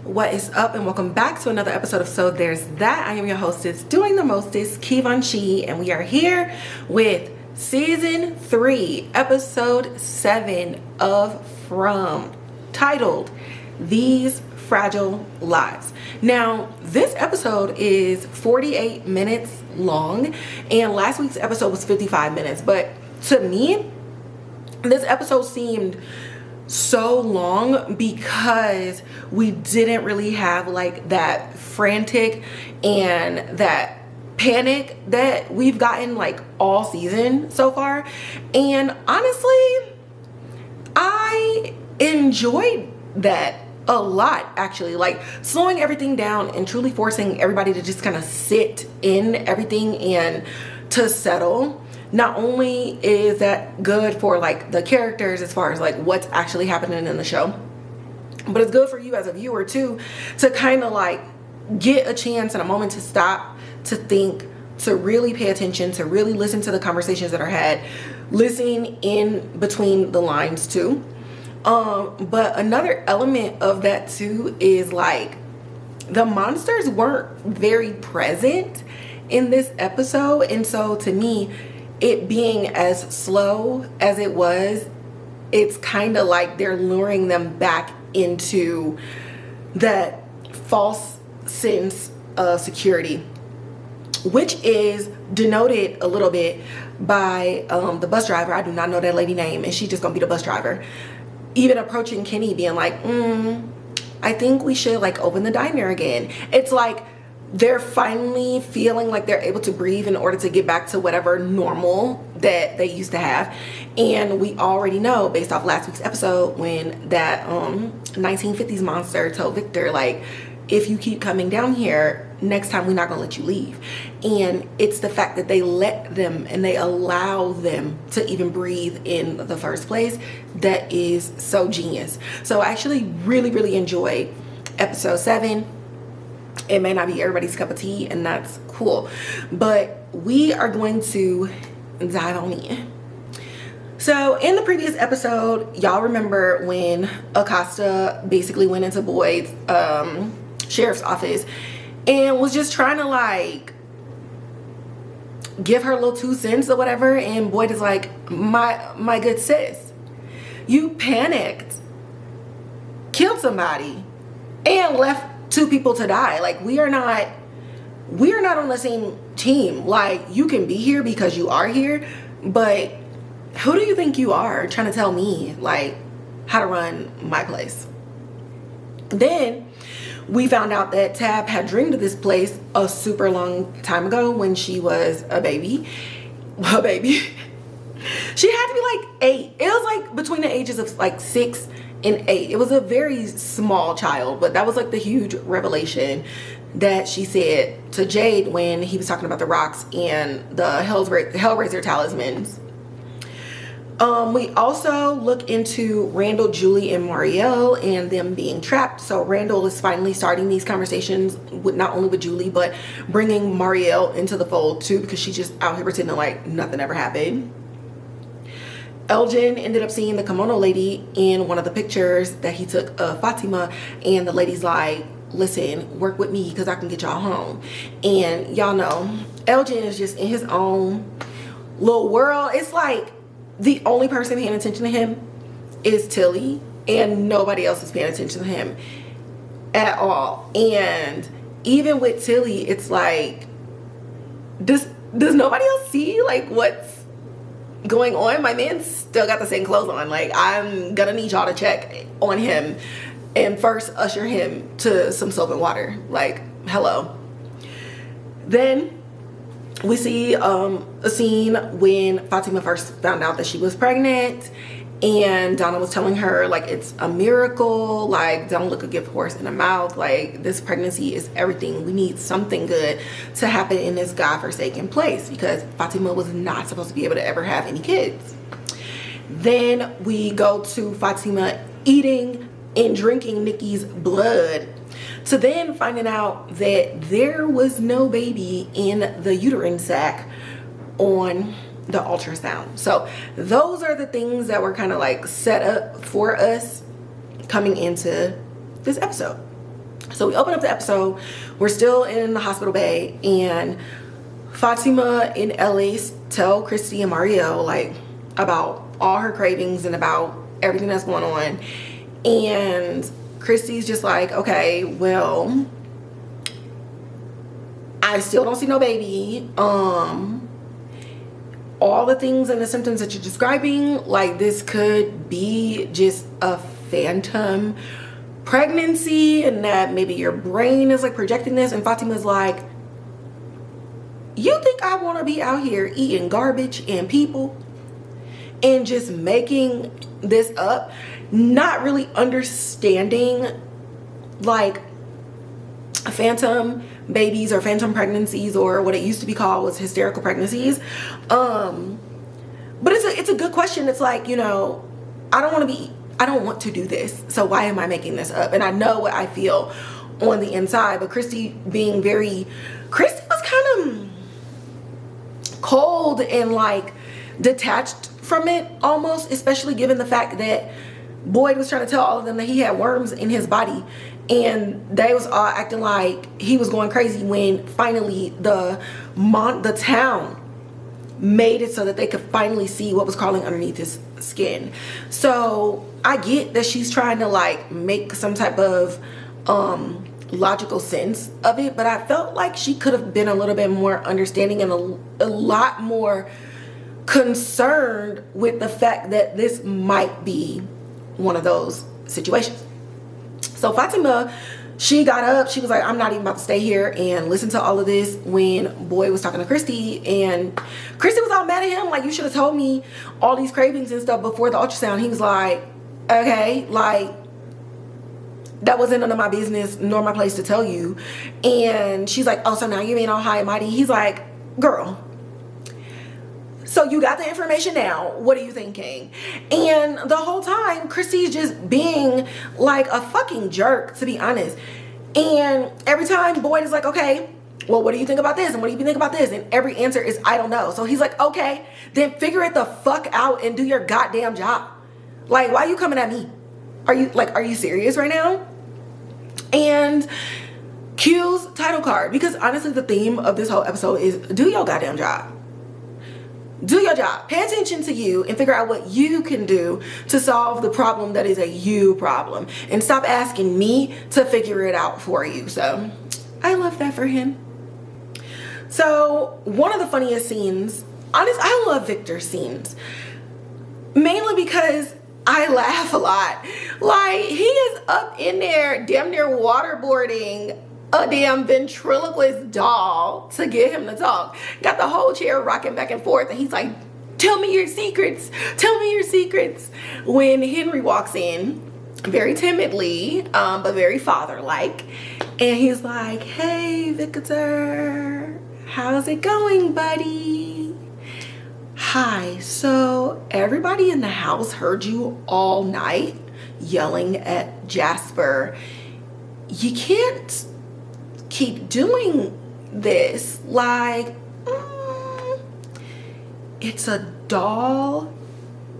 What is up, and welcome back to another episode of So There's That. I am your hostess, doing the mostest, Kevon Chi, and we are here with season 3, episode 7 of From, titled These Fragile Lives. Now, this episode is 48 minutes long, and last week's episode was 55 minutes, but to me, this episode seemed so long because we didn't really have like that frantic and that panic that we've gotten like all season so far. And honestly, I enjoyed that a lot, actually. Like slowing everything down and truly forcing everybody to just kind of sit in everything and to settle. Not only is that good for like the characters as far as like what's actually happening in the show, but it's good for you as a viewer too, to kind of like get a chance and a moment to stop, to think, to really pay attention, to really listen to the conversations that are had, listening in between the lines too. But another element of that too is like the monsters weren't very present in this episode, and so to me, it being as slow as it was, it's kind of like they're luring them back into that false sense of security, which is denoted a little bit by the bus driver. I do not know that lady name, and she's just gonna be the bus driver. Even approaching Kenny, being like, I think we should like open the diner again. It's like they're finally feeling like they're able to breathe in order to get back to whatever normal that they used to have. And we already know, based off last week's episode, when that 1950s monster told Victor, like, if you keep coming down here, next time we're not gonna let you leave. And it's the fact that they let them and they allow them to even breathe in the first place that is so genius. So I actually really enjoyed episode 7. It may not be everybody's cup of tea, and that's cool, but we are going to dive on in. So in the previous episode, y'all remember when Acosta basically went into Boyd's sheriff's office and was just trying to like give her little 2 cents or whatever, and Boyd is like, my good sis, you panicked, killed somebody, and left 2 people to die. Like, we are not on the same team. Like, you can be here because you are here, but who do you think you are trying to tell me like how to run my place? Then we found out that Tab had dreamed of this place a super long time ago when she was a baby. She had to be like 8. It was like between the ages of like 6 and 8. It was a very small child, but that was like the huge revelation that she said to Jade when he was talking about the rocks and the Hellraiser talismans. We also look into Randall, Julie, and Marielle and them being trapped. So Randall is finally starting these conversations with not only with Julie, but bringing Marielle into the fold too, because she's just out here pretending like nothing ever happened. Elgin ended up seeing the kimono lady in one of the pictures that he took of Fatima, and the lady's like, listen, work with me because I can get y'all home. And y'all know Elgin is just in his own little world. It's like the only person paying attention to him is Tilly, and nobody else is paying attention to him at all. And even with Tilly, it's like, does nobody else see like what's going on? My man still got the same clothes on. Like, I'm gonna need y'all to check on him and first usher him to some soap and water. Like, hello. Then we see a scene when Fatima first found out that she was pregnant, and Donna was telling her like it's a miracle, like don't look a gift horse in the mouth, like this pregnancy is everything. We need something good to happen in this godforsaken place because Fatima was not supposed to be able to ever have any kids. Then we go to Fatima eating and drinking Nikki's blood, to then finding out that there was no baby in the uterine sac on the ultrasound. So those are the things that were kind of like set up for us coming into this episode. So we open up the episode. We're still in the hospital bay, and Fatima and Ellis tell Christy and Mario like about all her cravings and about everything that's going on. And Christy's just like, okay, well, I still don't see no baby. All the things and the symptoms that you're describing, like this could be just a phantom pregnancy, and that maybe your brain is like projecting this. And Fatima's like, you think I want to be out here eating garbage and people and just making this up, not really understanding like phantom babies or phantom pregnancies, or what it used to be called was hysterical pregnancies. But it's a good question. It's like, you know, I don't want to do this, so why am I making this up? And I know what I feel on the inside, but Christy was kind of cold and like detached from it almost, especially given the fact that Boyd was trying to tell all of them that he had worms in his body, and they was all acting like he was going crazy when finally the town made it so that they could finally see what was crawling underneath his skin. So I get that she's trying to like make some type of logical sense of it, but I felt like she could have been a little bit more understanding and a lot more concerned with the fact that this might be one of those situations. So Fatima, she got up, she was like, I'm not even about to stay here and listen to all of this, when Boyd was talking to Christy, and Christy was all mad at him, like, you should have told me all these cravings and stuff before the ultrasound. He was like, okay, like, that wasn't none of my business nor my place to tell you. And she's like, oh, so now you ain't all high and mighty? He's like, girl, so you got the information now, what are you thinking? And the whole time Christy's just being like a fucking jerk, to be honest. And every time Boyd is like, okay, well, what do you think about this? And what do you think about this? And every answer is, I don't know. So he's like, okay, then figure it the fuck out and do your goddamn job. Like, why are you coming at me? Are you serious right now? And Q's title card, because honestly the theme of this whole episode is do your goddamn job. Do your job. Pay attention to you and figure out what you can do to solve the problem that is a you problem, and stop asking me to figure it out for you. So I love that for him. So one of the funniest scenes, honestly, I love Victor's scenes, mainly because I laugh a lot. Like, he is up in there damn near waterboarding a damn ventriloquist doll to get him to talk. Got the whole chair rocking back and forth, and he's like, tell me your secrets, tell me your secrets. When Henry walks in, very timidly, but very father-like, and he's like, hey, Victor, how's it going, buddy? Hi, so everybody in the house heard you all night yelling at Jasper. You can't keep doing this. Like, it's a doll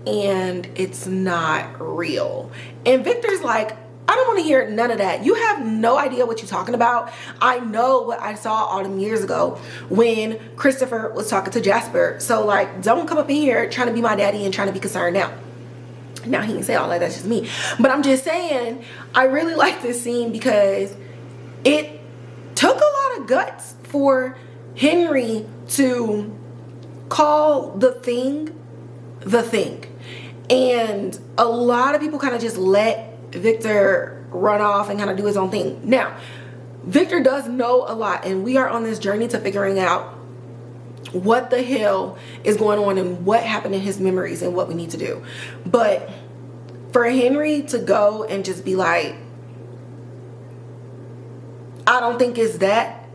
and it's not real. And Victor's like, I don't want to hear none of that. You have no idea what you're talking about. I know what I saw all them years ago when Christopher was talking to Jasper. So like, don't come up in here trying to be my daddy and trying to be concerned now. Now he didn't say all that, that's just me. But I'm just saying, I really like this scene because it took a lot of guts for Henry to call the thing. And a lot of people kind of just let Victor run off and kind of do his own thing. Now, Victor does know a lot, and we are on this journey to figuring out what the hell is going on and what happened in his memories and what we need to do. But for Henry to go and just be like, I don't think it's that,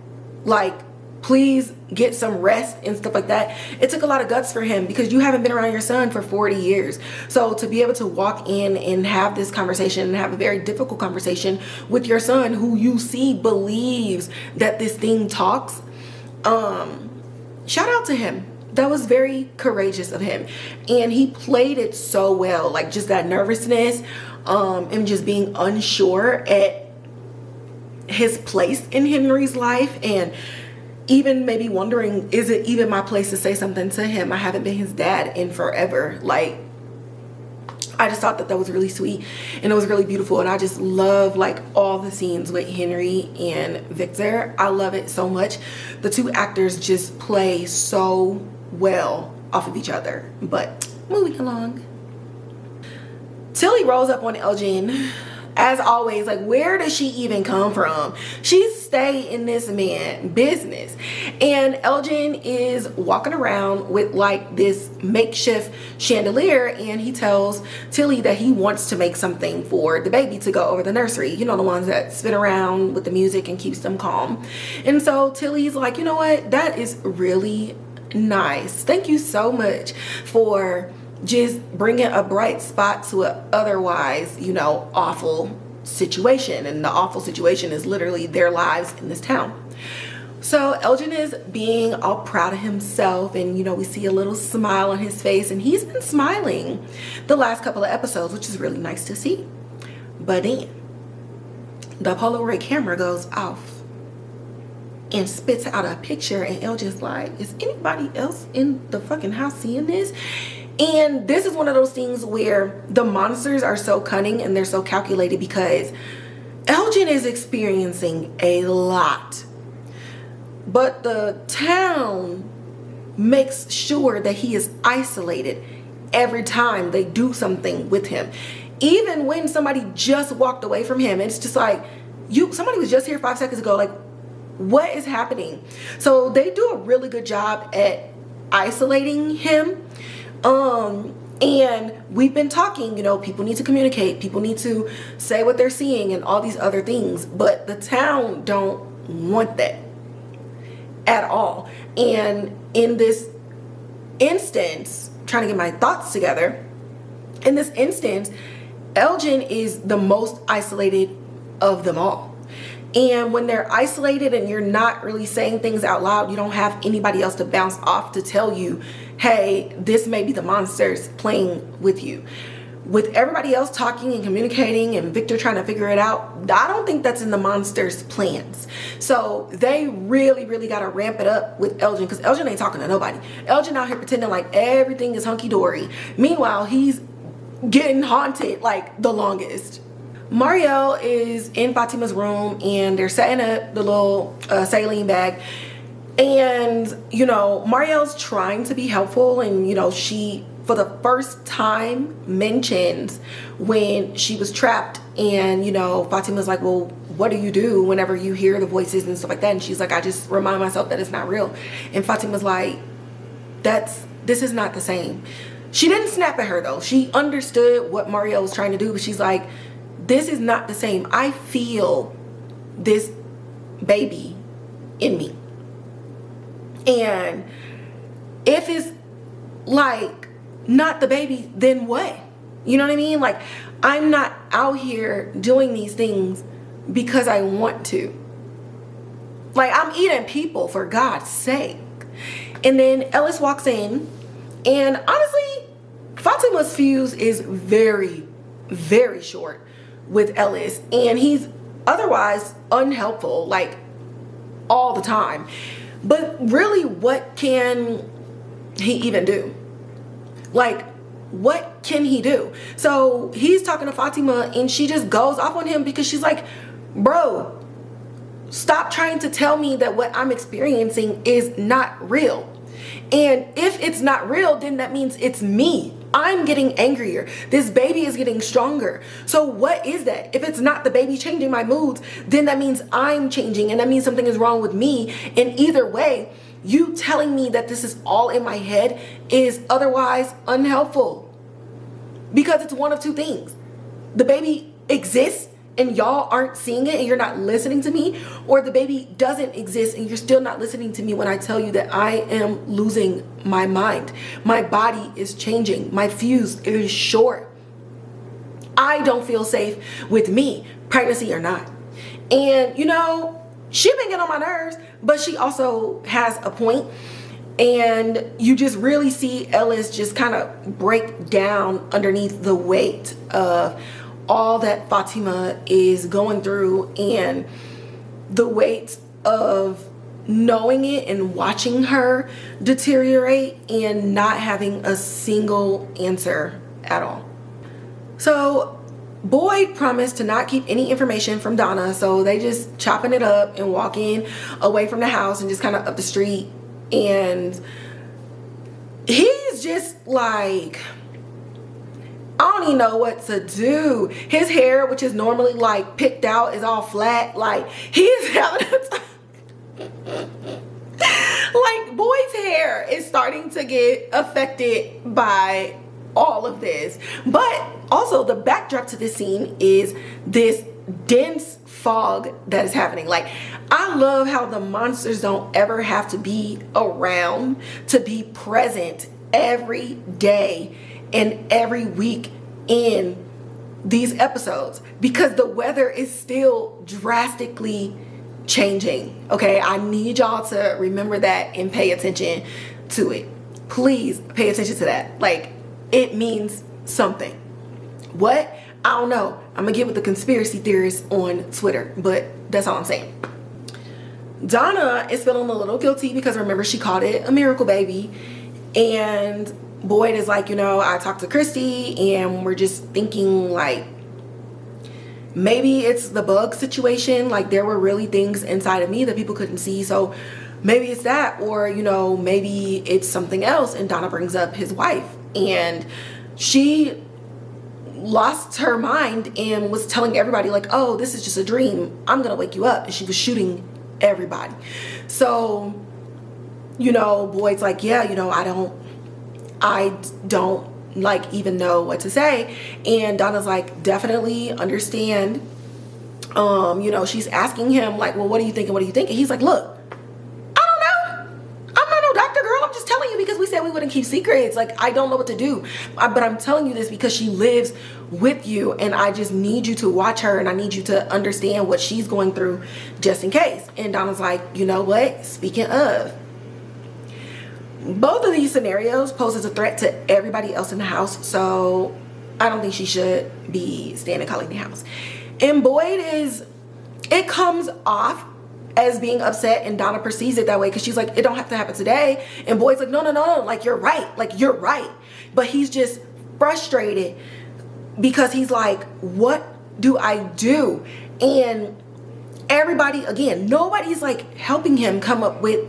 like, please get some rest and stuff like that. It took a lot of guts for him because you haven't been around your son for 40 years. So to be able to walk in and have this conversation and have a very difficult conversation with your son who you see believes that this thing talks, shout out to him. That was very courageous of him. And he played it so well, like just that nervousness and just being unsure at his place in Henry's life, and even maybe wondering, is it even my place to say something to him? I haven't been his dad in forever. Like, I just thought that that was really sweet, and it was really beautiful, and I just love like all the scenes with Henry and Victor. I love it so much. The two actors just play so well off of each other. But moving along, Tilly rolls up on Elgin. As always, like, where does she even come from? She stay in this man business. And Elgin is walking around with like this makeshift chandelier, and he tells Tilly that he wants to make something for the baby to go over the nursery. You know, the ones that spin around with the music and keeps them calm. And so Tilly's like, you know what? That is really nice. Thank you so much for just bringing a bright spot to a otherwise, you know, awful situation. And the awful situation is literally their lives in this town. So Elgin is being all proud of himself, and you know, we see a little smile on his face, and he's been smiling the last couple of episodes, which is really nice to see. But then the Polaroid camera goes off and spits out a picture, and Elgin's like, is anybody else in the fucking house seeing this? And this is one of those things where the monsters are so cunning and they're so calculated, because Elgin is experiencing a lot, but the town makes sure that he is isolated every time they do something with him. Even when somebody just walked away from him, it's just like, somebody was just here 5 seconds ago, like, what is happening? So they do a really good job at isolating him. And we've been talking, you know, people need to communicate, people need to say what they're seeing and all these other things, but the town don't want that at all. And in this instance, trying to get my thoughts together, in this instance, Elgin is the most isolated of them all. And when they're isolated and you're not really saying things out loud, you don't have anybody else to bounce off to tell you, hey, this may be the monsters playing with you. With everybody else talking and communicating and Victor trying to figure it out, I don't think that's in the monsters' plans. So they really, really got to ramp it up with Elgin, because Elgin ain't talking to nobody. Elgin out here pretending like everything is hunky-dory. Meanwhile, he's getting haunted like the longest. Mario is in Fatima's room, and they're setting up the little saline bag. And, you know, Mario's trying to be helpful, and, you know, she, for the first time, mentions when she was trapped, and, you know, Fatima's like, well, what do you do whenever you hear the voices and stuff like that? And she's like, I just remind myself that it's not real. And Fatima's like, this is not the same. She didn't snap at her, though. She understood what Mario was trying to do, but she's like, this is not the same. I feel this baby in me. And if it's like not the baby, then what? You know what I mean? Like, I'm not out here doing these things because I want to. Like, I'm eating people, for God's sake. And then Ellis walks in, and honestly, Fatima's fuse is very, very short with Ellis, and he's otherwise unhelpful, like, all the time. But really, what can he even do? Like, what can he do? So he's talking to Fatima, and she just goes off on him because she's like, bro, stop trying to tell me that what I'm experiencing is not real. And if it's not real, then that means it's me. I'm getting angrier. This baby is getting stronger. So what is that? If it's not the baby changing my moods, then that means I'm changing, and that means something is wrong with me. And either way, you telling me that this is all in my head is otherwise unhelpful, because it's one of two things. The baby exists and y'all aren't seeing it and you're not listening to me, or the baby doesn't exist and you're still not listening to me when I tell you that I am losing my mind. My body is changing. My fuse is short. I don't feel safe with me, pregnancy or not. And, you know, she been getting on my nerves, but she also has a point. And you just really see Ellis just kind of break down underneath the weight of all that Fatima is going through. And the weight of knowing it and watching her deteriorate and not having a single answer at all. So Boyd promised to not keep any information from Donna, so they just chopping it up and walking away from the house and just kind of up the street. And he's just like, I don't even know what to do. His hair, which is normally like picked out, is all flat. Like, he's having a time. Like, Boyd's hair is starting to get affected by all of this. But also the backdrop to this scene is this dense fog that is happening. Like, I love how the monsters don't ever have to be around to be present every day and every week in these episodes, because the weather is still drastically changing. Okay, I need y'all to remember that and pay attention to it. Please pay attention to that. Like, it means something. What? I don't know. I'm gonna get with the conspiracy theorists on Twitter, but that's all I'm saying. Donna is feeling a little guilty because, remember, she called it a miracle baby. And Boyd is like, you know, I talked to Christy and we're just thinking like maybe it's the bug situation. Like, there were really things inside of me that people couldn't see. So maybe it's that, or, you know, maybe it's something else. And Donna brings up his wife, and she lost her mind and was telling everybody like, oh, this is just a dream. I'm going to wake you up. And she was shooting everybody. So, you know, Boyd's like, yeah, you know, I don't like even know what to say. And Donna's like, definitely understand. You know, she's asking him like, well, what are you thinking? What are you thinking? He's like, look, I don't know. I'm not no doctor, girl. I'm just telling you because we said we wouldn't keep secrets. Like, I don't know what to do. But I'm telling you this because she lives with you, and I just need you to watch her, and I need you to understand what she's going through just in case. And Donna's like, you know what? Speaking of, both of these scenarios poses a threat to everybody else in the house, so I don't think she should be staying in Catalina's house. And Boyd it comes off as being upset, and Donna perceives it that way because she's like, it don't have to happen today. And Boyd's like, no, like, you're right. Like, you're right. But he's just frustrated because he's like, what do I do? And everybody, again, nobody's like helping him come up with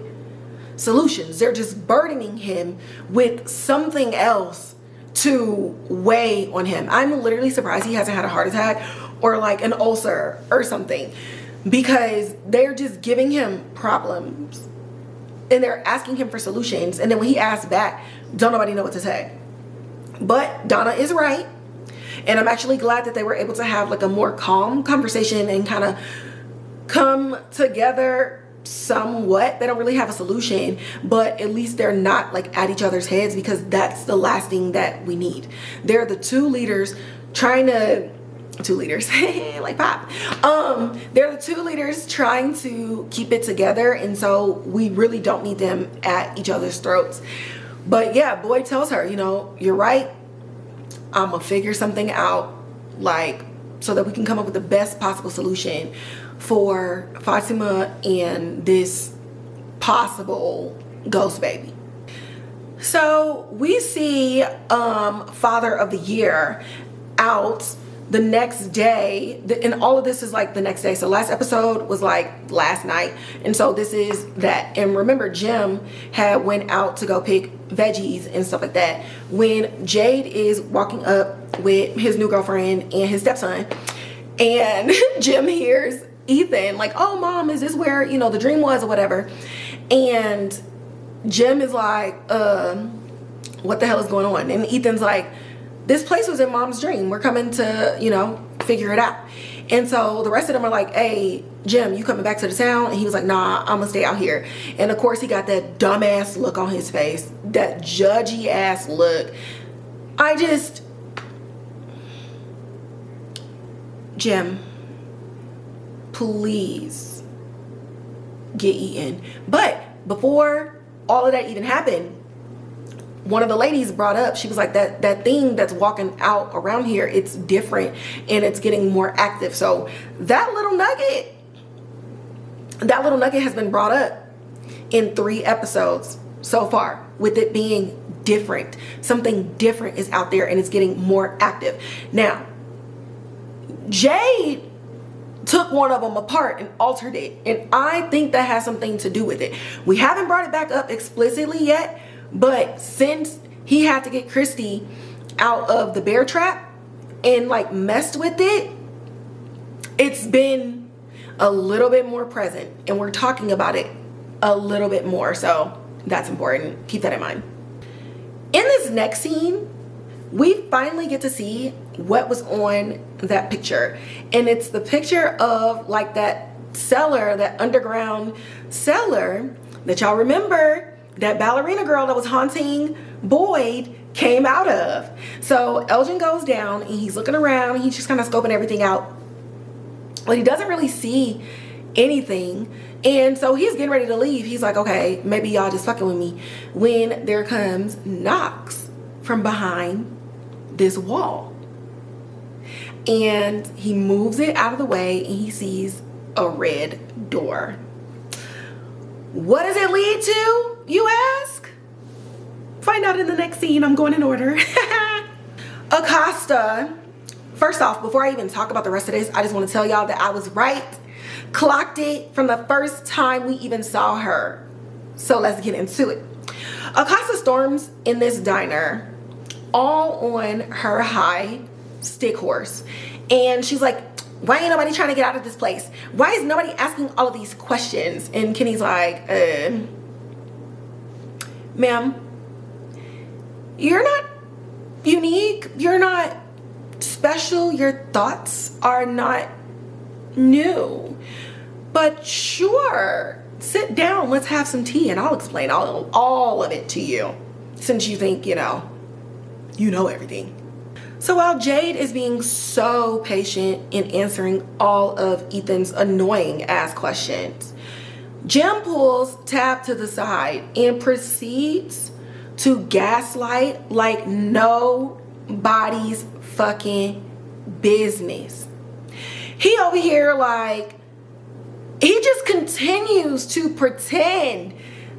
solutions. They're just burdening him with something else to weigh on him. I'm literally surprised he hasn't had a heart attack or like an ulcer or something, because they're just giving him problems and they're asking him for solutions. And then when he asks back, don't nobody know what to say. But Donna is right. And I'm actually glad that they were able to have like a more calm conversation and kind of come together somewhat. They don't really have a solution, but at least they're not like at each other's heads, because that's the last thing that we need. They're the two leaders like pop. They're the two leaders trying to keep it together, and so we really don't need them at each other's throats. But yeah, Boyd tells her, you know, you're right. I'm gonna figure something out, like, so that we can come up with the best possible solution for Fatima and this possible ghost baby. So we see Father of the Year out the next day, and all of this is like the next day. So last episode was like last night, and so this is that. And remember, Jim had went out to go pick veggies and stuff like that when Jade is walking up with his new girlfriend and his stepson, and Jim hears Ethan like, oh mom, is this where, you know, the dream was or whatever? And Jim is like, what the hell is going on? And Ethan's like, this place was in mom's dream. We're coming to, you know, figure it out. And so the rest of them are like, hey, Jim, you coming back to the town? And he was like, nah, I'm gonna stay out here. And of course he got that dumbass look on his face, that judgy ass look. Jim, please get eaten. But before all of that even happened, one of the ladies brought up, she was like, that thing that's walking out around here, it's different and it's getting more active. So that little nugget that little nugget has been brought up in 3 episodes so far, with it being different. Something different is out there and it's getting more active. Now, Jade took one of them apart and altered it, and I think that has something to do with it. We haven't brought it back up explicitly yet, but since he had to get Christy out of the bear trap and like messed with it, it's been a little bit more present, and we're talking about it a little bit more, so that's important. Keep that in mind. In this next scene, we finally get to see what was on that picture, and it's the picture of like that cellar, that underground cellar that y'all remember that ballerina girl that was haunting Boyd came out of. So Elgin goes down and he's looking around, he's just kind of scoping everything out, but he doesn't really see anything. And so he's getting ready to leave. He's like, okay, maybe y'all just fucking with me, when there comes knocks from behind this wall. And he moves it out of the way and he sees a red door. What does it lead to, you ask? Find out in the next scene. I'm going in order. Acosta. First off, before I even talk about the rest of this, I just want to tell y'all that I was right. Clocked it from the first time we even saw her. So let's get into it. Acosta storms in this diner all on her high stick horse, and she's like, why ain't nobody trying to get out of this place? Why is nobody asking all of these questions? And Kenny's like, ma'am, you're not unique, you're not special, your thoughts are not new, but sure, sit down, let's have some tea and I'll explain all of it to you, since you think you know everything. So while Jade is being so patient in answering all of Ethan's annoying ass questions, Jim pulls Tab to the side and proceeds to gaslight like nobody's fucking business. He over here like, he just continues to pretend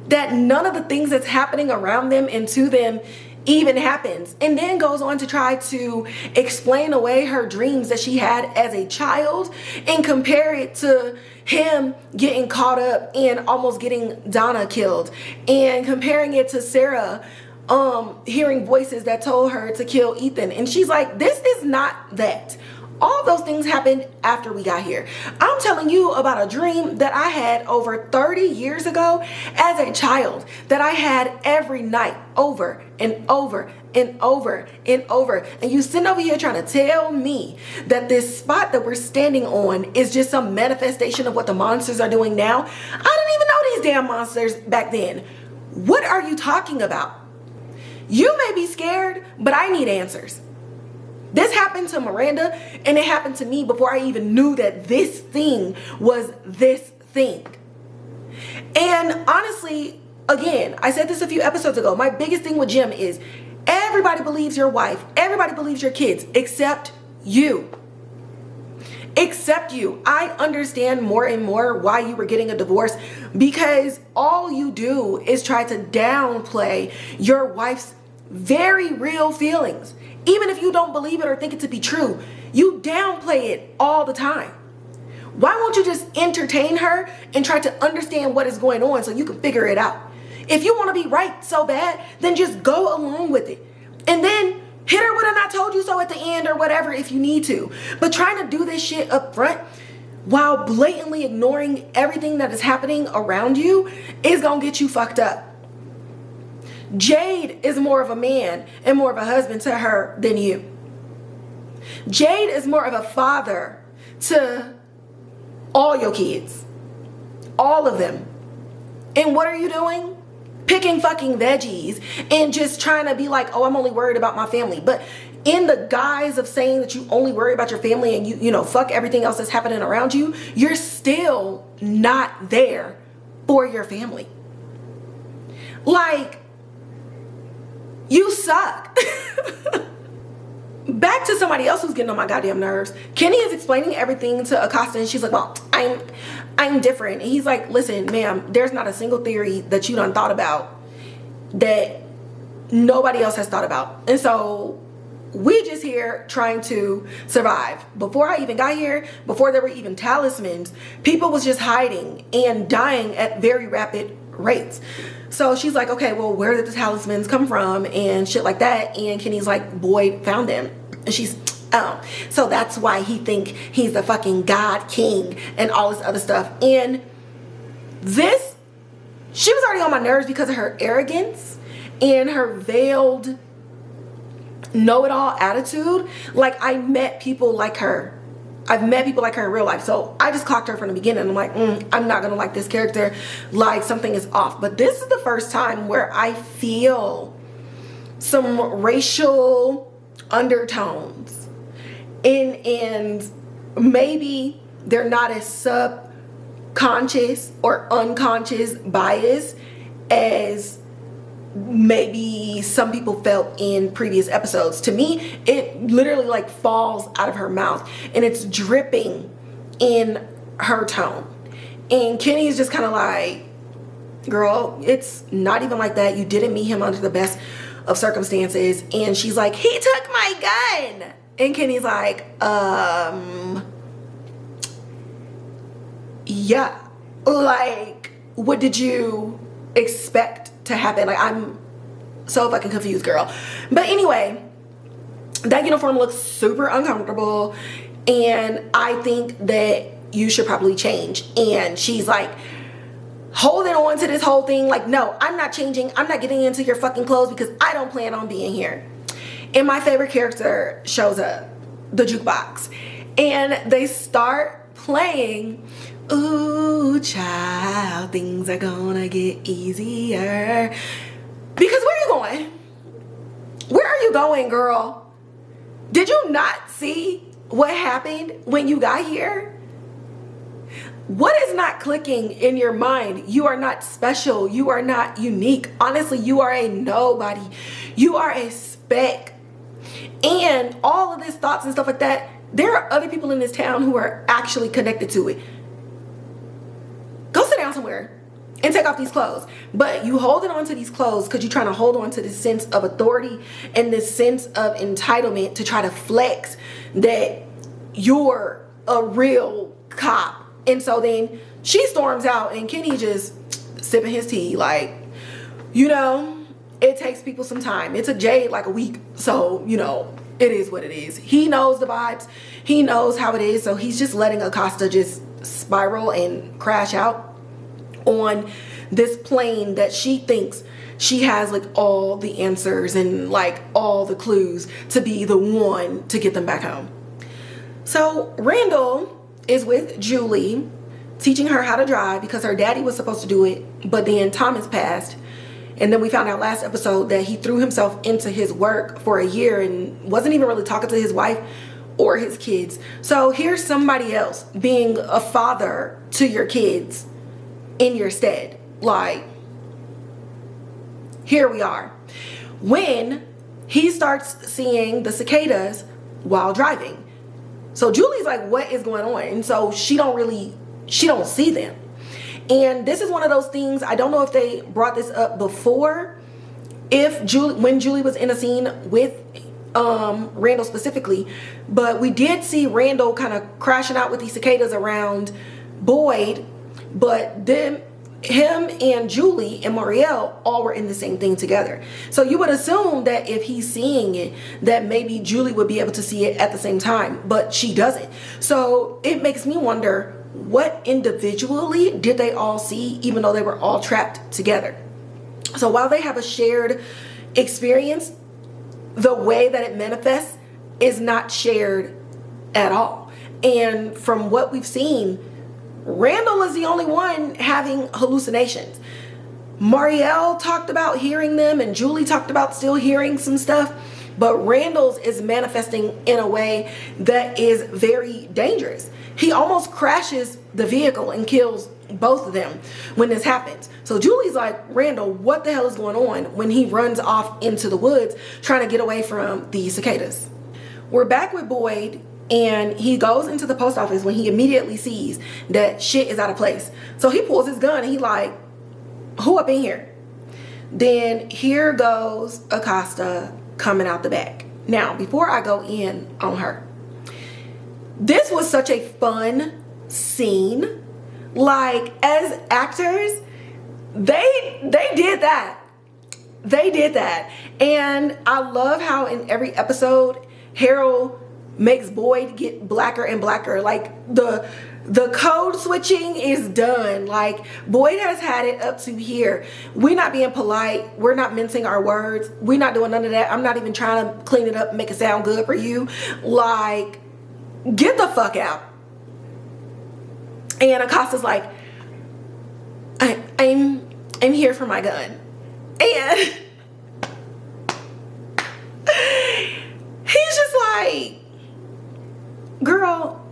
that none of the things that's happening around them and to them even happens, and then goes on to try to explain away her dreams that she had as a child and compare it to him getting caught up and almost getting Donna killed, and comparing it to Sara hearing voices that told her to kill Ethan. And she's like, this is not that. All those things happened after we got here. I'm telling you about a dream that I had over 30 years ago as a child, that I had every night over and over and over and over. And you sitting over here trying to tell me that this spot that we're standing on is just some manifestation of what the monsters are doing now? I didn't even know these damn monsters back then. What are you talking about? You may be scared, but I need answers. This happened to Miranda, and it happened to me before I even knew that this thing was this thing. And honestly, again, I said this a few episodes ago, my biggest thing with Jim is everybody believes your wife, everybody believes your kids, except you. Except you. I understand more and more why you were getting a divorce, because all you do is try to downplay your wife's very real feelings. Even if you don't believe it or think it to be true, you downplay it all the time. Why won't you just entertain her and try to understand what is going on so you can figure it out? If you want to be right so bad, then just go along with it. And then hit her with a "I told you so" at the end or whatever if you need to. But trying to do this shit up front while blatantly ignoring everything that is happening around you is gonna get you fucked up. Jade is more of a man and more of a husband to her than you. Jade is more of a father to all your kids. All of them. And what are you doing? Picking fucking veggies and just trying to be like, oh, I'm only worried about my family. But in the guise of saying that you only worry about your family and you know, fuck everything else that's happening around you, you're still not there for your family. Like, you suck. back to somebody else who's getting on my goddamn nerves. Kenny is explaining everything to Acosta, and she's like, well, I'm different. And he's like, listen, ma'am, there's not a single theory that you done thought about that nobody else has thought about. And so we just here trying to survive. Before I even got here, before there were even talismans, people was just hiding and dying at very rapid rates. So she's like, okay, well, where did the talismans come from and shit like that? And Kenny's like, Boyd found them. And she's, oh, so that's why he think he's the fucking God King and all this other stuff. And this, she was already on my nerves because of her arrogance and her veiled know-it-all attitude. Like, I met people like her. I've met people like her in real life. So I just clocked her from the beginning. I'm like, I'm not gonna like this character. Like, something is off. But this is the first time where I feel some racial undertones. And maybe they're not as subconscious or unconscious bias as maybe some people felt in previous episodes. To me, it literally like falls out of her mouth and it's dripping in her tone. And Kenny is just kind of like, girl, it's not even like that. You didn't meet him under the best of circumstances. And she's like, he took my gun. And Kenny's like, yeah, like, what did you expect to happen? Like, I'm so fucking confused, girl. But anyway, that uniform looks super uncomfortable and I think that you should probably change. And she's like holding on to this whole thing like, no, I'm not changing. I'm not getting into your fucking clothes because I don't plan on being here. And my favorite character shows up, the jukebox, and they start playing, ooh, child, things are gonna get easier. Because where are you going? Where are you going, girl? Did you not see what happened when you got here? What is not clicking in your mind? You are not special. You are not unique. Honestly, you are a nobody. You are a speck. And all of these thoughts and stuff like that, there are other people in this town who are actually connected to it. Go sit down somewhere and take off these clothes. But you holding on to these clothes because you're trying to hold on to this sense of authority and this sense of entitlement to try to flex that you're a real cop. And so then she storms out and Kenny just sipping his tea like, you know, it takes people some time. It took Jade like a week. So, you know, it is what it is. He knows the vibes. He knows how it is. So he's just letting Acosta just spiral and crash out on this plane that she thinks she has like all the answers and like all the clues to be the one to get them back home. So Randall is with Julie, teaching her how to drive because her daddy was supposed to do it, but then Thomas passed. And then we found out last episode that he threw himself into his work for a year and wasn't even really talking to his wife or his kids. So here's somebody else being a father to your kids in your stead. Like, here we are. When he starts seeing the cicadas while driving. So Julie's like, what is going on? And so she don't see them. And this is one of those things, I don't know if they brought this up before, when Julie was in a scene with Randall specifically, but we did see Randall kind of crashing out with these cicadas around Boyd, but then him and Julie and Marielle all were in the same thing together. So you would assume that if he's seeing it, that maybe Julie would be able to see it at the same time, but she doesn't. So it makes me wonder, what individually did they all see, even though they were all trapped together? So while they have a shared experience, the way that it manifests is not shared at all. And from what we've seen, Randall is the only one having hallucinations. Marielle talked about hearing them and Julie talked about still hearing some stuff, but Randall's is manifesting in a way that is very dangerous. He almost crashes the vehicle and kills both of them when this happens. So Julie's like, Randall, what the hell is going on, when he runs off into the woods trying to get away from the cicadas? we're back with Boyd, and he goes into the post office when he immediately sees that shit is out of place. So he pulls his gun and he like, who up in here? Then here goes Acosta coming out the back. Now, before I go in on her, this was such a fun scene. Like, as actors, they did that. They did that. And I love how in every episode, Harold makes Boyd get blacker and blacker. Like, the code switching is done. Like, Boyd has had it up to here. We're not being polite. We're not mincing our words. We're not doing none of that. I'm not even trying to clean it up and make it sound good for you. Like, get the fuck out. And Acosta's like, I'm here for my gun. And he's just like, girl,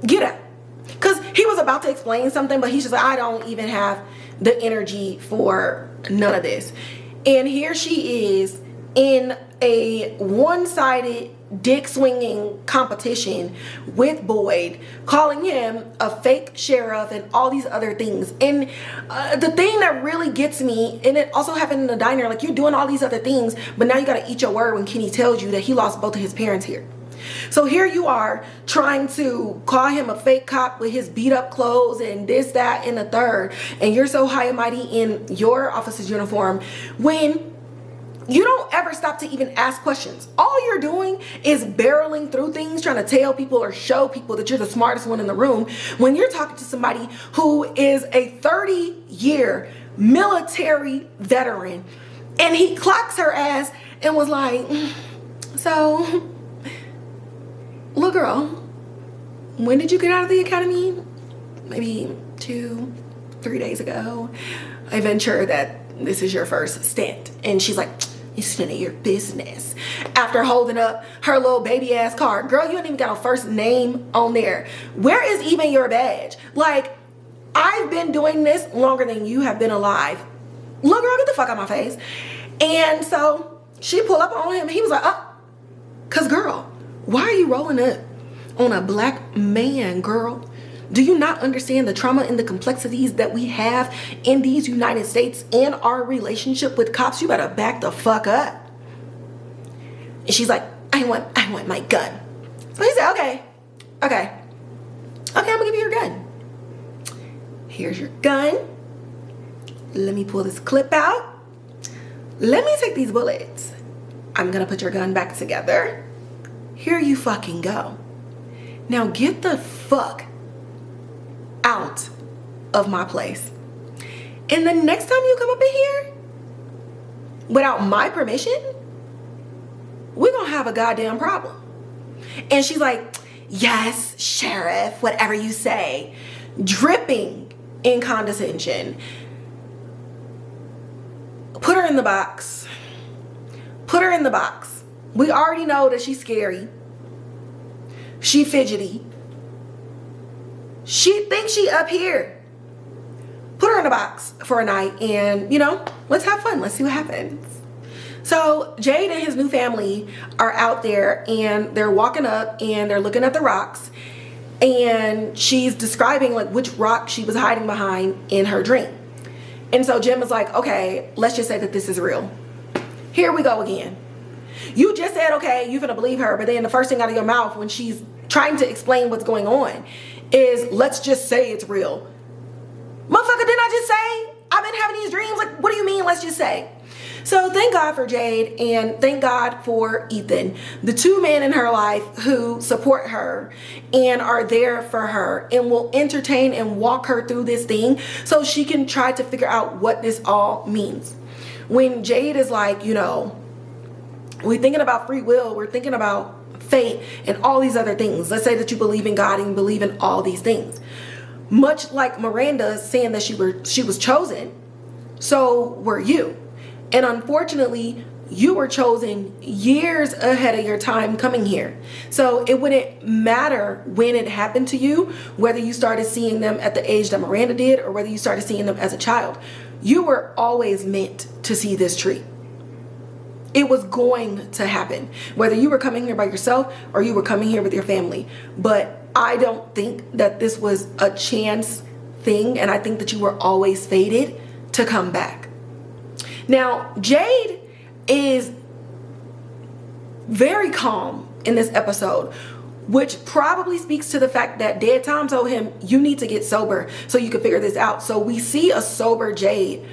get out. Because he was about to explain something, but he's just like, I don't even have the energy for none of this. And here she is in a one-sided dick swinging competition with Boyd, calling him a fake sheriff and all these other things. And the thing that really gets me, and it also happened in the diner, like, you're doing all these other things, but now you gotta eat your word when Kenny tells you that he lost both of his parents here. So here you are trying to call him a fake cop with his beat up clothes and this, that, and the third, and you're so high and mighty in your officer's uniform when you don't ever stop to even ask questions. All you're doing is barreling through things, trying to tell people or show people that you're the smartest one in the room, when you're talking to somebody who is a 30-year military veteran. And he clocks her ass and was like, so, little girl, when did you get out of the academy? Maybe 2-3 days ago. I venture that this is your first stint. And she's like, it's none of your business. After holding up her little baby ass card. Girl, you ain't even got a first name on there. Where is even your badge? Like, I've been doing this longer than you have been alive. Little girl, get the fuck out my face. And so she pulled up on him and he was like, oh, cause girl, why are you rolling up on a black man, girl? Do you not understand the trauma and the complexities that we have in these United States in our relationship with cops? You better back the fuck up. And she's like, I want my gun. So he said, okay, I'm gonna give you your gun. Here's your gun. Let me pull this clip out. Let me take these bullets. I'm gonna put your gun back together. Here you fucking go. Now get the fuck out of my place. And the next time you come up in here without my permission, we're gonna have a goddamn problem. And she's like, yes, sheriff, whatever you say, dripping in condescension. Put her in the box. Put her in the box. We already know that she's scary. She fidgety. She thinks she up here. Put her in a box for a night and, you know, let's have fun. Let's see what happens. So Jade and his new family are out there and they're walking up and they're looking at the rocks, and she's describing like which rock she was hiding behind in her dream. And so Jim is like, okay, let's just say that this is real. Here we go again. You just said, okay, you're gonna believe her, but then the first thing out of your mouth when she's trying to explain what's going on is, let's just say it's real. Motherfucker, didn't I just say I've been having these dreams? Like, what do you mean, let's just say? So thank God for Jade and thank God for Ethan, the two men in her life who support her and are there for her and will entertain and walk her through this thing so she can try to figure out what this all means. When Jade is like, you know, we're thinking about free will, we're thinking about fate and all these other things. Let's say that you believe in God and you believe in all these things. Much like Miranda saying that she was chosen, so were you. And unfortunately, you were chosen years ahead of your time coming here. So it wouldn't matter when it happened to you, whether you started seeing them at the age that Miranda did or whether you started seeing them as a child. You were always meant to see this tree. it was going to happen, whether you were coming here by yourself or you were coming here with your family. But I don't think that this was a chance thing, and I think that you were always fated to come back. Now, Jade is very calm in this episode, which probably speaks to the fact that Dead Tom told him, you need to get sober so you can figure this out. So we see a sober Jade,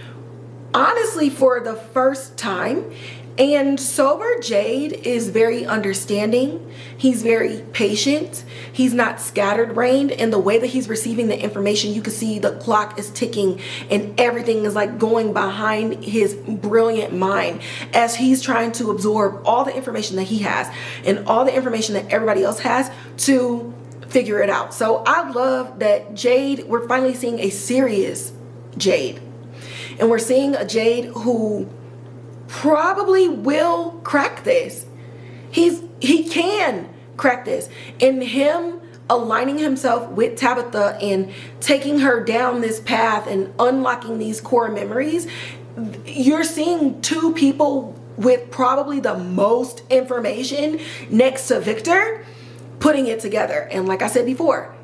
honestly, for the first time. And sober Jade is very understanding. He's very patient. He's not scattered-brained. And the way that he's receiving the information, you can see the clock is ticking and everything is like going behind his brilliant mind as he's trying to absorb all the information that he has and all the information that everybody else has to figure it out. So I love that Jade, we're finally seeing a serious Jade. And we're seeing a Jade who probably will crack this. He can crack this. And him aligning himself with Tabitha and taking her down this path and unlocking these core memories, you're seeing two people with probably the most information next to Victor putting it together. And like I said before,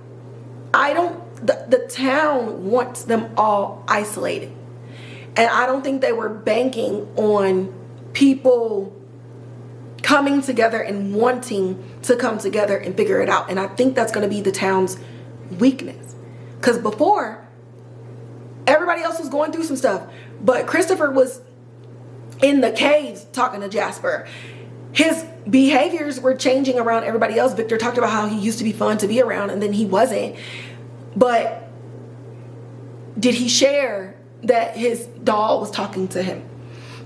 the town wants them all isolated. And I don't think they were banking on people coming together and wanting to come together and figure it out. And I think that's going to be the town's weakness. Because before, everybody else was going through some stuff. But Christopher was in the caves talking to Jasper. His behaviors were changing around everybody else. Victor talked about how he used to be fun to be around and then he wasn't. But did he share that his doll was talking to him?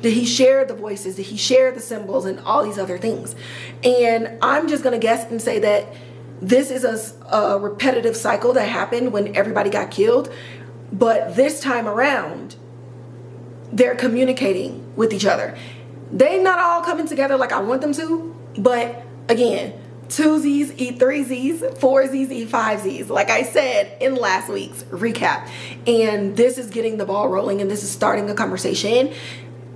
Did he share the voices? Did he share the symbols and all these other things? And I'm just going to guess and say that this is a repetitive cycle that happened when everybody got killed. But this time around, they're communicating with each other. They're not all coming together like I want them to. But again, 2Zs eat 3Zs, 4Zs eat 5Zs, like I said in last week's recap. And this is getting the ball rolling, and this is starting a conversation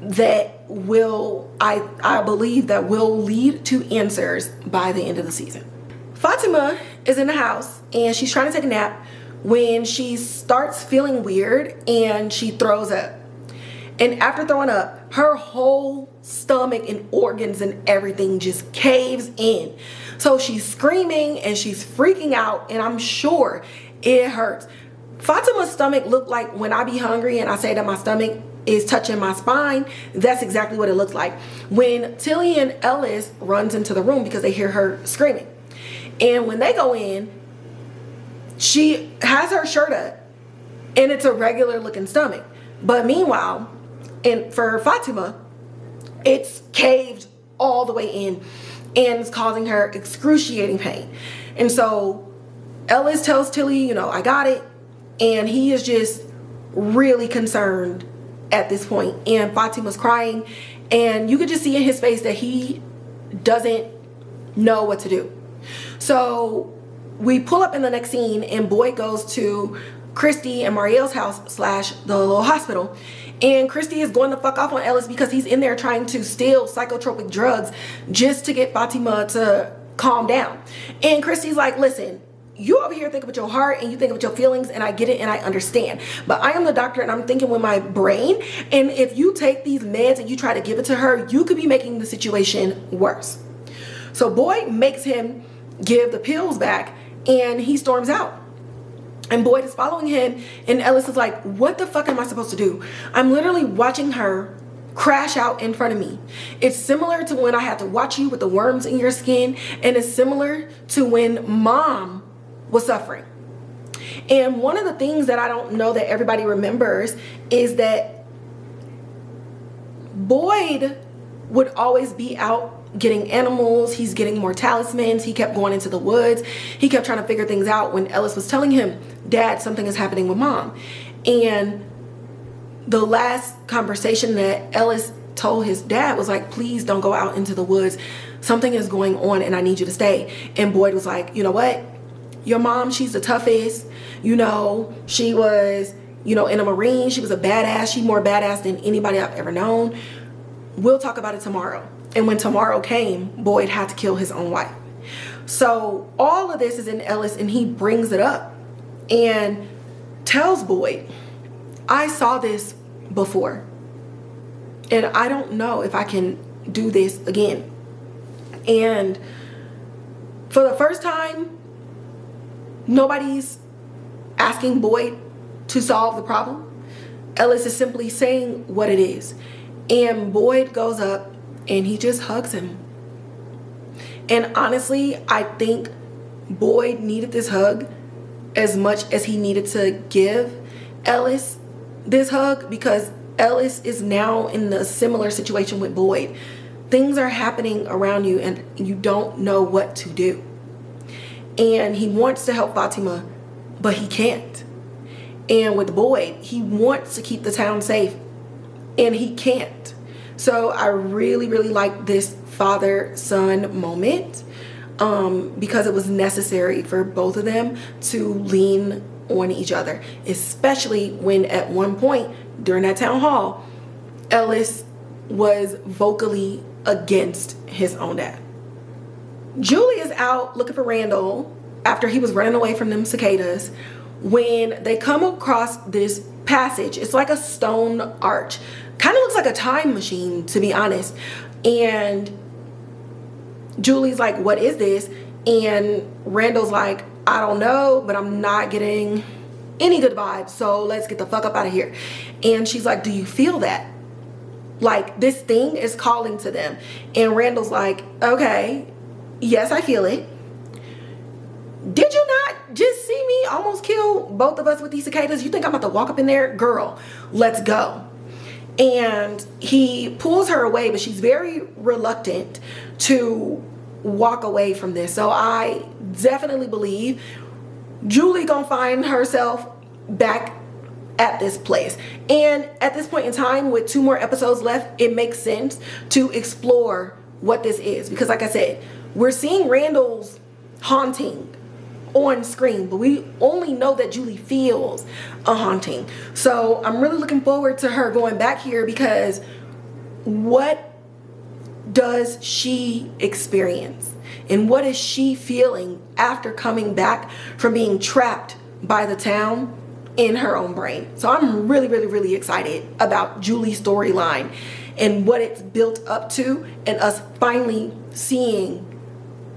that will, I believe, that will lead to answers by the end of the season. Fatima is in the house and she's trying to take a nap when she starts feeling weird and she throws up. And after throwing up, her whole stomach and organs and everything just caves in. So she's screaming and she's freaking out, and I'm sure it hurts. Fatima's stomach looked like when I be hungry and I say that my stomach is touching my spine. That's exactly what it looks like when Tilly and Ellis runs into the room because they hear her screaming. And when they go in, she has her shirt up and it's a regular looking stomach. But meanwhile, and for Fatima, it's caved all the way in and it's causing her excruciating pain. And so Ellis tells Tilly, I got it. And he is just really concerned at this point. And Fatima's crying. And you could just see in his face that he doesn't know what to do. So we pull up in the next scene and Boyd goes to Christy and Marielle's house / the little hospital. And Christy is going the fuck off on Ellis because he's in there trying to steal psychotropic drugs just to get Fatima to calm down. And Christy's like, listen, you over here think with your heart and you think with your feelings, and I get it and I understand. But I am the doctor and I'm thinking with my brain. And if you take these meds and you try to give it to her, you could be making the situation worse. So Boyd makes him give the pills back and he storms out. And Boyd is following him, and Ellis is like, what the fuck am I supposed to do? I'm literally watching her crash out in front of me. It's similar to when I had to watch you with the worms in your skin, and it's similar to when Mom was suffering. And one of the things that I don't know that everybody remembers is that Boyd would always be out getting animals. He's getting more talismans. He kept going into the woods. He kept trying to figure things out when Ellis was telling him, Dad, something is happening with Mom. And the last conversation that Ellis told his dad was like, please don't go out into the woods. Something is going on and I need you to stay. And Boyd was like, you know what? Your mom, she's the toughest. She was, in a Marine. She was a badass. She's more badass than anybody I've ever known. we'll talk about it tomorrow. And when tomorrow came, Boyd had to kill his own wife. So all of this is in Ellis, and he brings it up and tells Boyd, I saw this before, and I don't know if I can do this again. And for the first time, nobody's asking Boyd to solve the problem. Ellis is simply saying what it is. And Boyd goes up and he just hugs him. And honestly, I think Boyd needed this hug as much as he needed to give Ellis this hug, because Ellis is now in a similar situation with Boyd. Things are happening around you and you don't know what to do. And he wants to help Fatima, but he can't. And with Boyd, he wants to keep the town safe and he can't. So I really, really like this father-son moment because it was necessary for both of them to lean on each other, especially when at one point during that town hall, Ellis was vocally against his own dad. Julie is out looking for Randall after he was running away from them cicadas when they come across this passage. It's like a stone arch. Kind of looks like a time machine, to be honest. And Julie's like, what is this? And Randall's like, I don't know, but I'm not getting any good vibes, so let's get the fuck up out of here. And she's like, do you feel that? Like, this thing is calling to them. And Randall's like, okay, yes, I feel it. Did you not just see me almost kill both of us with these cicadas? You think I'm about to walk up in there? Girl, let's go. And he pulls her away, but she's very reluctant to walk away from this. So I definitely believe Julie gonna find herself back at this place. And at this point in time, with 2 more episodes left, it makes sense to explore what this is. Because like I said, we're seeing Randall's haunting on screen, but we only know that Julie feels a haunting. So I'm really looking forward to her going back here, because what does she experience? And what is she feeling after coming back from being trapped by the town in her own brain? So I'm really, really, really excited about Julie's storyline and what it's built up to, and us finally seeing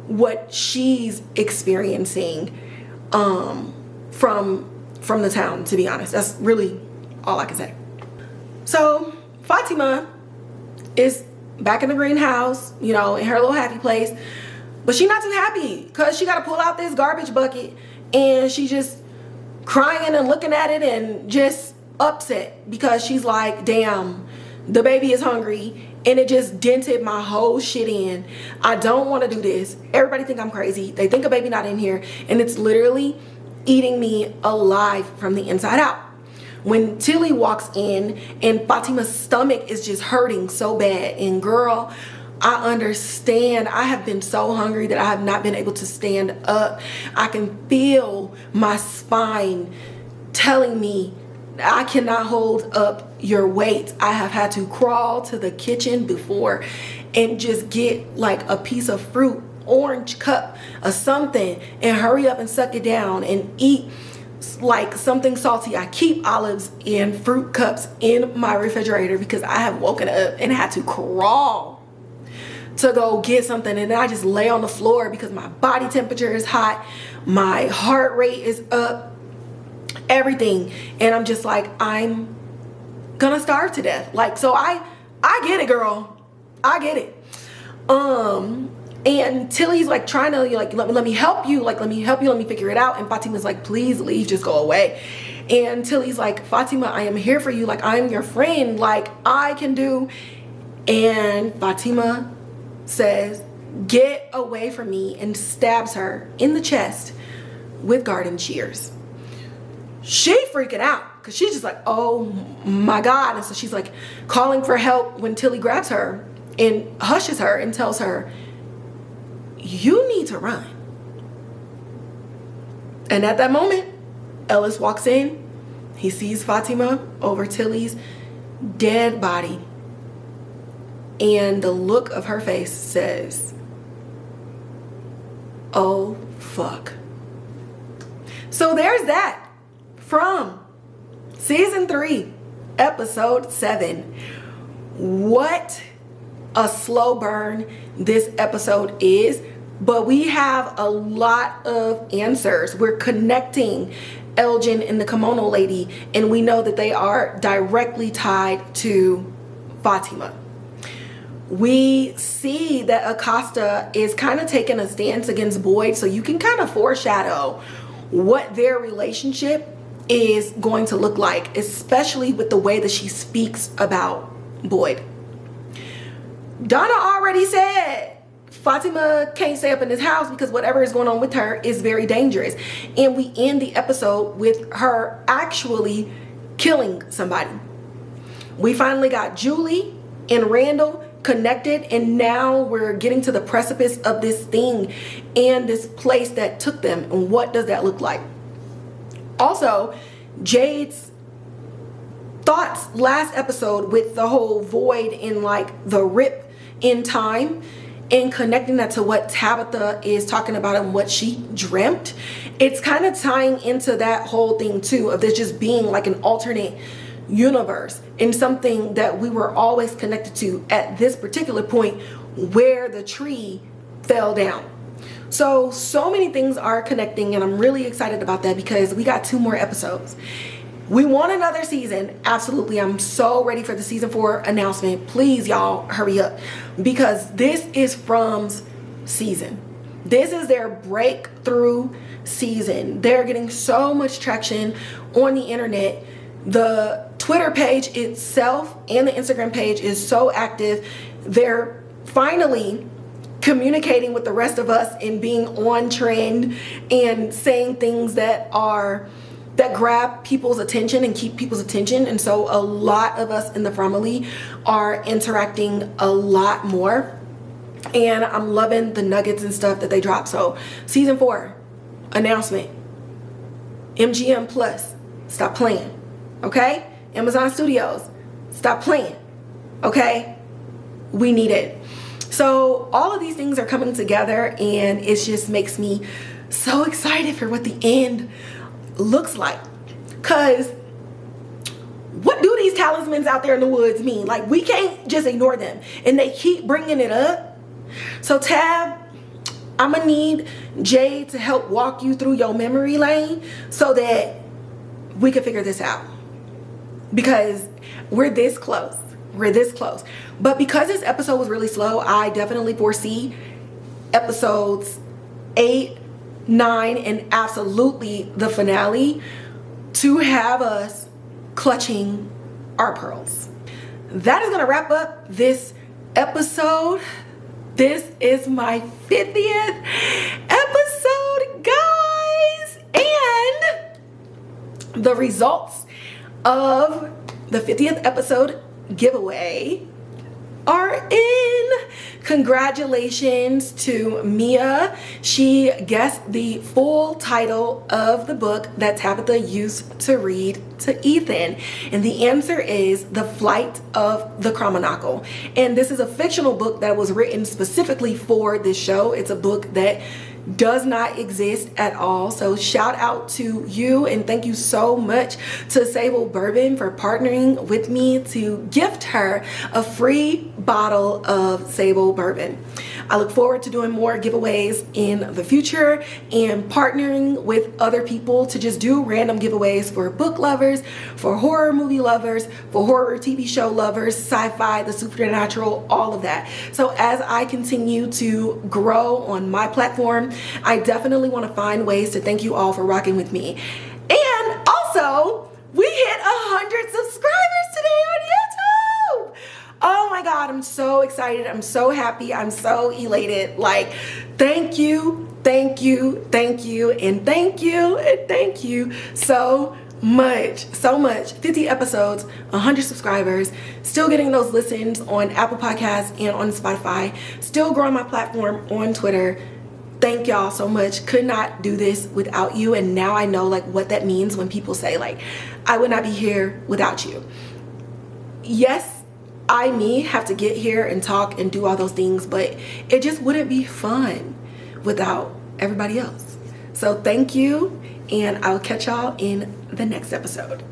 what she's experiencing from the town, to be honest. That's really all I can say. So Fatima is back in the greenhouse, you know, in her little happy place. But she's not too happy because she got to pull out this garbage bucket, and she's just crying and looking at it and just upset because she's like, damn, the baby is hungry and it just dented my whole shit in. I don't want to do this. Everybody think I'm crazy. They think a baby not in here, and it's literally eating me alive from the inside out. When Tilly walks in and Fatima's stomach is just hurting so bad, and girl, I understand. I have been so hungry that I have not been able to stand up. I can feel my spine telling me I cannot hold up your weight. I have had to crawl to the kitchen before and just get like a piece of fruit, orange cup or something, and hurry up and suck it down and eat like something salty. I keep olives and fruit cups in my refrigerator because I have woken up and had to crawl to go get something, and then I just lay on the floor because my body temperature is hot, my heart rate is up, everything, and I'm just like, I'm gonna starve to death. Like, so I get it, girl, I get it. And Tilly's like trying to like let me help you, let me figure it out, and Fatima's like, please leave, just go away. And Tilly's like, Fatima, I am here for you, like I'm your friend, like I can do. And Fatima says, get away from me, and stabs her in the chest with garden shears. She freaking out because she's just like, oh my God. And so she's like calling for help when Tilly grabs her and hushes her and tells her, you need to run. And at that moment, Ellis walks in. He sees Fatima over Tilly's dead body. and the look of her face says, oh fuck. So there's that from season 3, episode 7. What a slow burn this episode is, but we have a lot of answers. We're connecting Elgin and the kimono lady, and we know that they are directly tied to Fatima. We see that Acosta is kind of taking a stance against Boyd, so you can kind of foreshadow what their relationship is going to look like, especially with the way that she speaks about Boyd. Donna already said Fatima can't stay up in this house because whatever is going on with her is very dangerous. And we end the episode with her actually killing somebody. We finally got Julie and Randall connected, and now we're getting to the precipice of this thing and this place that took them, and what does that look like? Also, Jade's thoughts last episode with the whole void in like the rip in time, and connecting that to what Tabitha is talking about and what she dreamt. It's kind of tying into that whole thing too, of this just being like an alternate universe and something that we were always connected to at this particular point where the tree fell down. So many things are connecting, and I'm really excited about that because we got 2 more episodes. We want another season. Absolutely. I'm so ready for the season 4 announcement. Please, y'all, hurry up, because this is From's season. This is their breakthrough season. They're getting so much traction on the internet. The Twitter page itself and the Instagram page is so active. They're finally communicating with the rest of us and being on trend and saying things that grab people's attention and keep people's attention. And so a lot of us in the family are interacting a lot more, and I'm loving the nuggets and stuff that they drop. So season 4 announcement, MGM Plus, stop playing. Okay? Amazon Studios, stop playing. Okay? We need it. So all of these things are coming together, and it just makes me so excited for what the end looks like. Cause what do these talismans out there in the woods mean? Like, we can't just ignore them, and they keep bringing it up. So Tab, I'm gonna need Jade to help walk you through your memory lane so that we can figure this out, because we're this close. But because this episode was really slow, I definitely foresee episodes 8, 9, and absolutely the finale to have us clutching our pearls. That is gonna wrap up this episode. This is my 50th episode, guys, and the results of the 50th episode giveaway are in. Congratulations to Mia. She guessed the full title of the book that Tabitha used to read to Ethan, and the answer is The Flight of the Chromonacle. And this is a fictional book that was written specifically for this show. It's a book that does not exist at all. So shout out to you, and thank you so much to Sable Bourbon for partnering with me to gift her a free bottle of Sable Bourbon. I look forward to doing more giveaways in the future and partnering with other people to just do random giveaways for book lovers, for horror movie lovers, for horror TV show lovers, sci-fi, the supernatural, all of that. So as I continue to grow on my platform, I definitely want to find ways to thank you all for rocking with me. And also, we hit 100 subscribers today on YouTube. Oh my God, I'm so excited. I'm so happy. I'm so elated. Like, thank you, thank you, thank you, and thank you, and thank you so much. 50 episodes, 100 subscribers, still getting those listens on Apple Podcasts and on Spotify, still growing my platform on Twitter. Thank y'all so much. Could not do this without you. And now I know like what that means when people say like, I would not be here without you. Yes, me have to get here and talk and do all those things, but it just wouldn't be fun without everybody else. So thank you, and I'll catch y'all in the next episode.